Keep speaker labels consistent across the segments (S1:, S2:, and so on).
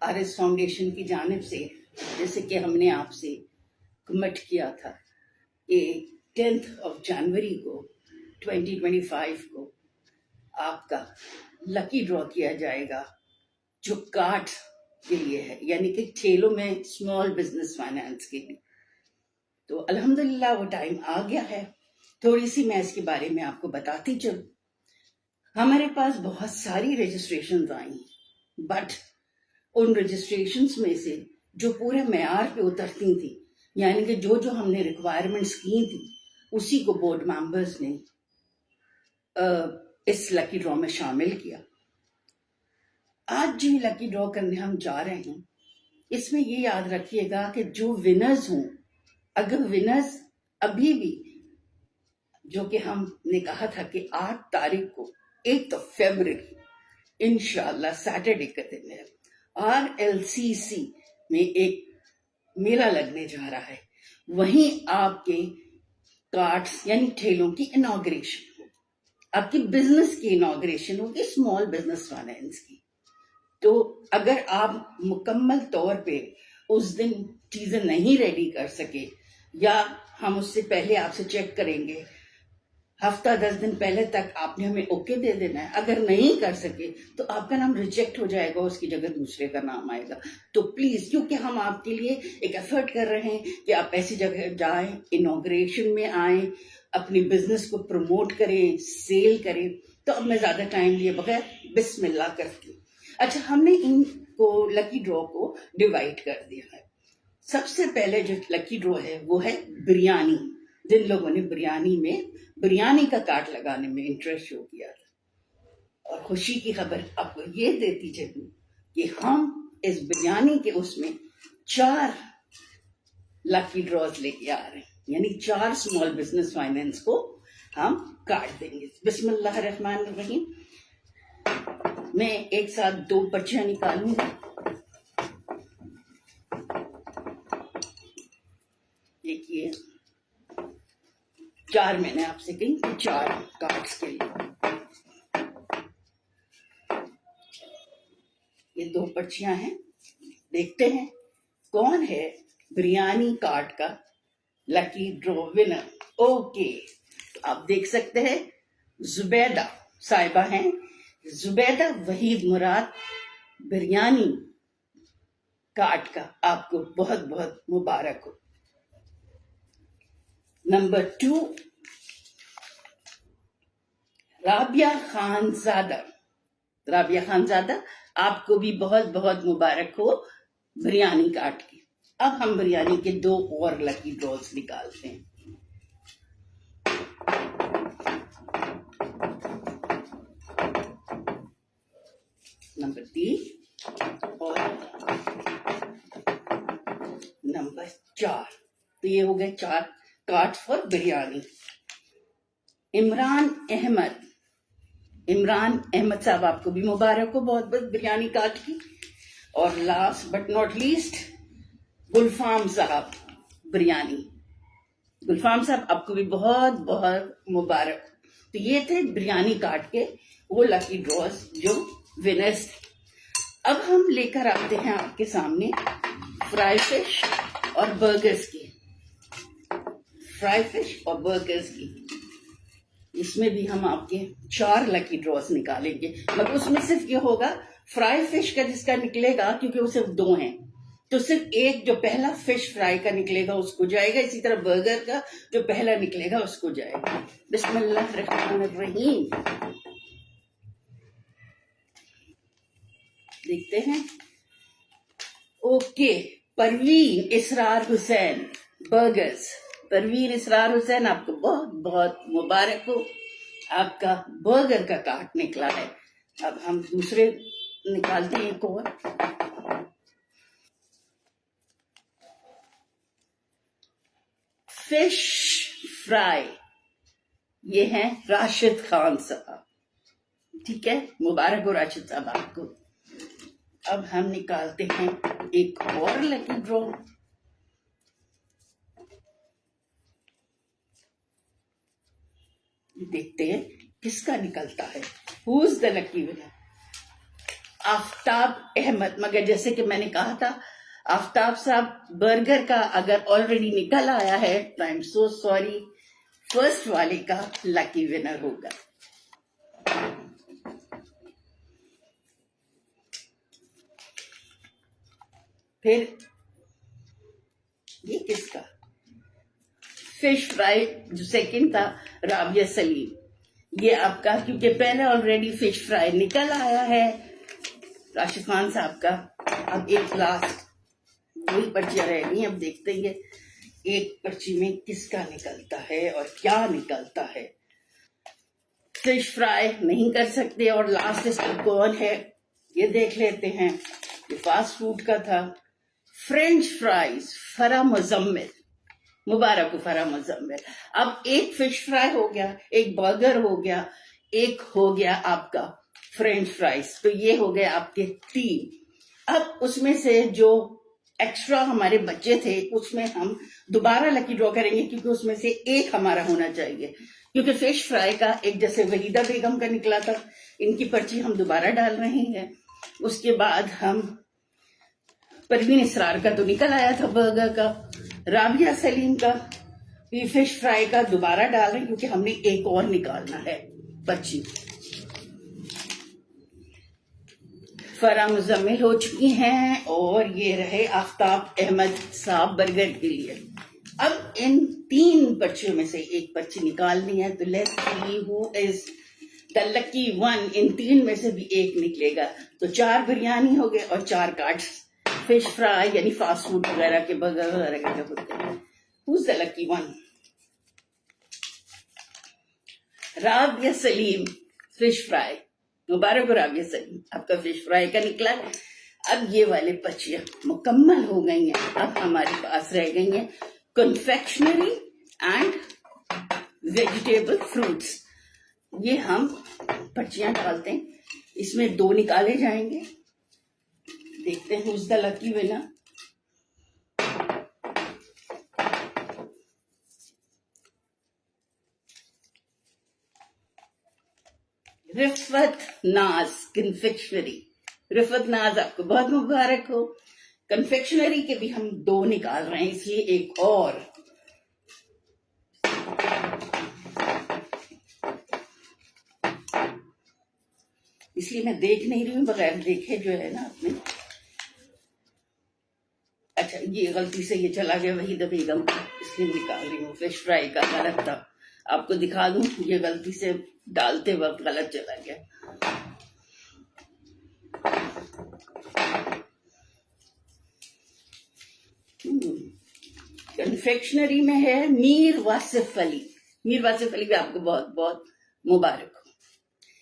S1: RS foundation की जानिब से, जैसे कि हमने आपसे कमिट किया था कि 10 जनवरी को 2025 को आपका लकी ड्रॉ किया जाएगा जो कार्ड के लिए है, यानी कि ठेलों में स्मॉल बिजनेस फाइनेंस के लिए। तो अल्हम्दुलिल्लाह वो टाइम आ गया है। थोड़ी सी मैं इसके बारे में आपको बताती चलूं। हमारे पास बहुत सारी रजिस्ट्रेशंस आई, बट उन रजिस्ट्रेशंस में से जो पूरे मेयार पे उतरती थी, यानी कि जो जो हमने रिक्वायरमेंट्स की थी, उसी को बोर्ड मेंबर्स ने इस लकी ड्रॉ में शामिल किया। आज जो लकी ड्रॉ करने हम जा रहे हैं, इसमें ये याद रखिएगा कि जो विनर्स हों, अगर विनर्स अभी भी, जो कि हमने कहा था कि 8 तारीख को 8 फरवरी इंशाल्लाह सैटरडे का दिन है, RLCC में एक मेला लगने जा रहा है, वहीं आपके कार्ड्स यानी ठेलों की इनॉग्रेशन, आपकी बिजनेस की इनॉग्रेशन होगी, स्मॉल बिजनेस फाइनेंस की। तो अगर आप मुकम्मल तौर पे उस दिन चीजें नहीं रेडी कर सके, या हम उससे पहले आपसे चेक करेंगे, हफ्ता 10 दिन पहले तक आपने हमें ओके दे देना है। अगर नहीं कर सके तो आपका नाम रिजेक्ट हो जाएगा, उसकी जगह दूसरे का नाम आएगा। तो प्लीज, क्योंकि हम आपके लिए एक एफर्ट कर रहे हैं कि आप ऐसी जगह जाएं, इनॉग्रेशन में आए, अपनी बिजनेस को प्रमोट करें, सेल करें। तो अब मैं ज्यादा टाइम लिए बगैर बिस्मिल्लाह करती हूँ। अच्छा, हमने इनको लकी ड्रॉ को डिवाइड कर दिया है। सबसे पहले जो लकी ड्रॉ है वो है बिरयानी। जिन लोगों ने बिरयानी का कार्ड लगाने में इंटरेस्ट शो किया था, और खुशी की खबर आपको ये देती चलूं कि हम इस बिरयानी के उसमें 4 लकी ड्रॉज लेके आ रहे हैं, यानी 4 स्मॉल बिजनेस फाइनेंस को हम कार्ड देंगे। बिस्मिल्लाह रहमान रहीम। मैं एक साथ 2 पर्चियां निकालूंगा। देखिए, 4 मैंने आपसे कही कि 4 कार्ड्स के लिए ये 2 पर्चियां हैं। देखते हैं कौन है बिरयानी कार्ड का लकी ड्रॉ विनर। ओके, तो आप देख सकते हैं जुबैदा साहिबा हैं। जुबैदा वहीद मुराद, बिरयानी कार्ड का आपको बहुत बहुत मुबारक हो। नंबर 2, राबिया खानजादा। राबिया खानजादा, आपको भी बहुत बहुत मुबारक हो बिरयानी कार्ड की। अब हम बिरयानी के 2 और लकी ड्रॉज निकालते हैं। नंबर 3 और नंबर 4। तो ये हो गए 4 कार्ड फॉर बिरयानी। इमरान अहमद साहब, आपको भी मुबारक हो बहुत बहुत बिरयानी कार्ड की। और लास्ट बट नॉट लीस्ट, गुलफाम साहब बिरयानी। गुलफाम साहब, आपको भी बहुत बहुत मुबारक। तो ये थे बिरयानी कार्ड के वो लकी ड्रॉज जो विनर्स थे। अब हम लेकर आते हैं आपके सामने फ्राई फिश और बर्गर्स की। फ्राई फिश और बर्गर्स की, इसमें भी हम आपके 4 लकी ड्रॉज निकालेंगे, मगर उसमें सिर्फ ये होगा फ्राई फिश का जिसका निकलेगा, क्योंकि वो सिर्फ 2 हैं, तो सिर्फ एक जो पहला फिश फ्राई का निकलेगा उसको जाएगा। इसी तरह बर्गर का जो पहला निकलेगा उसको जाएगा। बिस्मिल्लाह रहमान रहीम। देखते हैं। ओके, परवीन इसरार हुसैन बर्गर्स। परवीन इसरार हुसैन, आपको बहुत बहुत मुबारक हो, आपका बर्गर का कार्ड निकला है। अब हम दूसरे निकालते हैं एक और। फिश फ्राई, ये हैं राशिद खान साहब। ठीक है, मुबारक हो राशिद साहब आपको। अब हम निकालते हैं एक और लकी ड्रॉ। देखते हैं किसका निकलता है। Who is the lucky winner. Aftab Ahmed. मगर जैसे कि मैंने कहा था, आफ्ताब साहब बर्गर का अगर ऑलरेडी निकल आया है तो I am so sorry, first वाले का लकी विनर होगा। फिर ये किसका? फिश फ्राई जो सेकंड था, राबिया सलीम। ये आपका, क्योंकि पहले ऑलरेडी फिश फ्राई निकल आया है राशिद खान साहब का। अब एक लास्ट वही पर्चियां रह गई, अब देखते हैं एक पर्ची में किसका निकलता है और क्या निकलता है। फिश फ्राई नहीं कर सकते और लास्ट इसका कौन है ये देख लेते हैं। ये फास्ट फूड का था, फ्रेंच फ्राइज, फरा मुजम्मिल। मुबारक हो फरा मुजम्मिल। अब एक फिश फ्राई हो गया, एक बर्गर हो गया, एक हो गया आपका फ्रेंच फ्राइज। तो ये हो गए आपके 3। अब उसमें से जो एक्स्ट्रा हमारे बच्चे थे उसमें हम दोबारा लकी ड्रॉ करेंगे, क्योंकि उसमें से एक हमारा होना चाहिए। क्योंकि फिश फ्राई का एक जैसे वहीदा बेगम का निकला था, इनकी पर्ची हम दोबारा डाल रहे हैं। उसके बाद हम परवीन इसरार का तो निकल आया था बर्गर का, राबिया सलीम का भी फिश फ्राई का दोबारा डाल रहे हैं, क्योंकि हमने एक और निकालना है पर्ची। फरा मुजम्मिल हो चुकी हैं और ये रहे आफ्ताब अहमद साहब बर्गर के लिए। अब इन 3 पर्चियों में से एक पर्ची निकालनी है, तो let's see who is the lucky one. इन 3 में से भी एक निकलेगा तो 4 बिरयानी हो गए और 4 कार्ड्स फिश फ्राई यानी फास्ट फूड वगैरह के बर्गर वगैरह के जो होते हैं। Who is the lucky one? Rabia Salim fish fry. मुबारक हो राबिया सलीम, आपका फिश फ्राई का निकला। अब ये वाले पर्चियां मुकम्मल हो गई हैं। अब हमारे पास रह गई हैं कन्फेक्शनरी एंड वेजिटेबल फ्रूट्स। ये हम पर्चियां डालते हैं, इसमें 2 निकाले जाएंगे। देखते हैं उस द लकी विनर। रिफत नाज कन्फेक्शनरी। रिफत नाज, आपको बहुत मुबारक हो। कन्फेक्शनरी के भी हम 2 निकाल रहे हैं, इसलिए एक और। इसलिए मैं देख नहीं रही हूं, बगैर देखे जो है ना आपने। अच्छा, ये गलती से ये चला गया वहीदा बेगम, इसलिए निकाल रही हूँ। फिश फ्राई का गलत था, आपको दिखा दूं, ये गलती से डालते वक्त गलत चला गया। कन्फेक्शनरी में है मीर वासिफ अली। मीर वासिफ अली भी आपको बहुत बहुत मुबारक हो।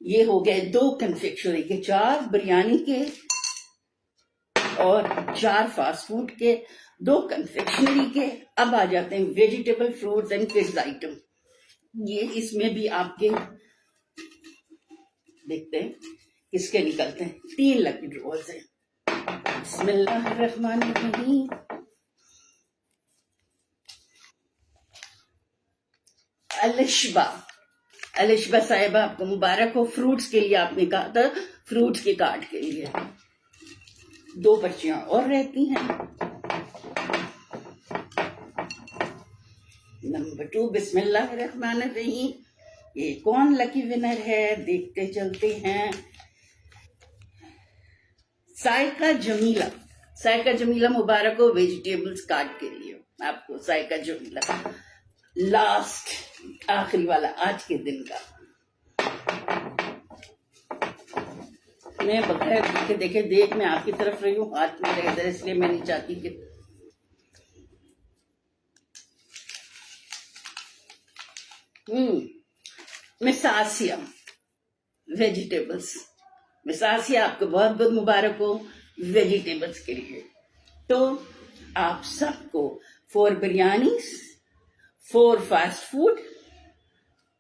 S1: ये हो गए 2 कन्फेक्शनरी के, 4 बिरयानी के और 4 फास्ट फूड के, 2 कन्फेक्शनरी के। अब आ जाते हैं vegetable fruits and kids item. ये इसमें भी आपके देखते हैं किसके निकलते हैं। 3 लकी ड्रॉज हैं। बिस्मिल्लाहिर्रहमानिर्रहीम। अलिशबा साहिबा, आपको मुबारक हो। फ्रूट्स के लिए आपने कहा था, फ्रूट्स के कार्ड के लिए 2 पर्चियां और रहती हैं। नंबर 2, बिस्मिल्लाहिर्रहमानिर्रहीम। ये कौन लकी विनर है देखते चलते हैं। साइका जमीला। साइका जमीला, मुबारक हो वेजिटेबल्स कार्ड के लिए आपको। साइका जमीला लास्ट आखिरी वाला आज के दिन का। मैं बगैर देखे मैं आपकी तरफ रही हूँ, हाथ में इधर, इसलिए मैं नहीं चाहती कि मिसासिया वेजिटेबल्स। मिसासिया, आपको बहुत बहुत मुबारक हो वेजिटेबल्स के लिए। तो आप सबको 4 बिरयानी, 4 फास्ट फूड,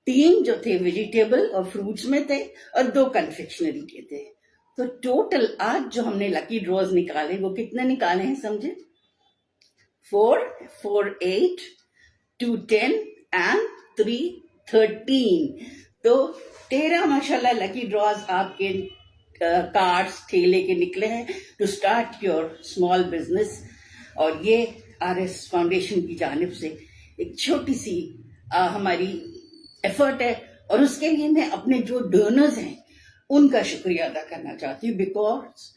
S1: 3 जो थे वेजिटेबल और फ्रूट्स में थे और 2 कन्फेक्शनरी के थे। तो टोटल आज जो हमने लकी ड्रॉज निकाले वो कितने निकाले हैं समझे? 4, 4, 8, 2, 10 एंड 3, 13। तो 13 माशाल्लाह लकी ड्रॉज आपके कार्ड्स ठेले के निकले हैं to start your small business. और ये RS फाउंडेशन की जानिब से एक छोटी सी हमारी एफर्ट है, और उसके लिए मैं अपने जो डोनर्स हैं उनका शुक्रिया अदा करना चाहती हूँ, बिकॉज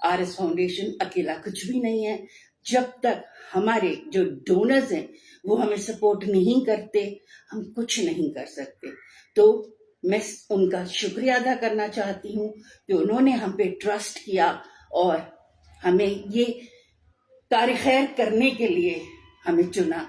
S1: RS फाउंडेशन अकेला कुछ भी नहीं है। जब तक हमारे जो डोनर्स हैं वो हमें सपोर्ट नहीं करते, हम कुछ नहीं कर सकते। तो मैं उनका शुक्रिया अदा करना चाहती हूँ कि उन्होंने हम पे ट्रस्ट किया और हमें ये कार्य खैर करने के लिए हमें चुना।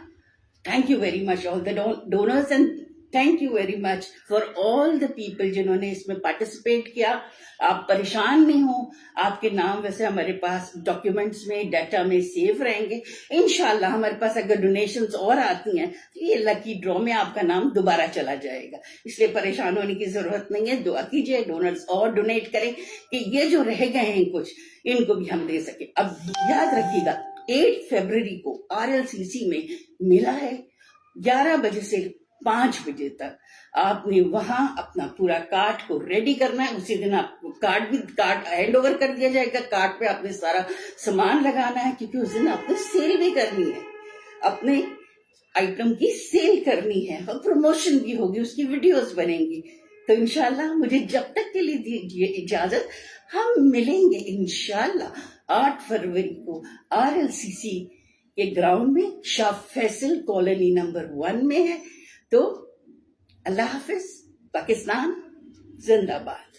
S1: Thank you very much all the donors, and thank you very much for all the people जिन्होंने इसमें पार्टिसिपेट किया। आप परेशान नहीं हो, आपके नाम वैसे हमारे पास डॉक्यूमेंट्स में, डाटा में सेव रहेंगे। इंशाल्लाह हमारे पास अगर डोनेशंस और आती हैं तो ये लकी ड्रॉ में आपका नाम दोबारा चला जाएगा, इसलिए परेशान होने की जरूरत नहीं है। दुआ कीजिए डोनर्स और डोनेट करें कि ये जो रह गए हैं कुछ, इनको भी हम दे सके। अब याद रखिएगा 8 फरवरी को RLCC में मिला है 11 बजे से 5 बजे तक। आपने वहां अपना पूरा कार्ड को रेडी करना है। उसी दिन आपको कार्ड हैंड ओवर कर दिया जाएगा। कार्ड पे आपने सारा सामान लगाना है, क्योंकि उस दिन आपको सेल भी करनी है, अपने आइटम की सेल करनी है और प्रमोशन भी होगी, उसकी वीडियोस बनेंगी। तो इंशाल्लाह मुझे जब तक के लिए दीजिए इजाजत, हम मिलेंगे इंशाल्लाह 8 फरवरी को RLCC के ग्राउंड में, शाह फैसल कॉलोनी नंबर 1 में है। तो अल्लाह हाफिज, पाकिस्तान जिंदाबाद।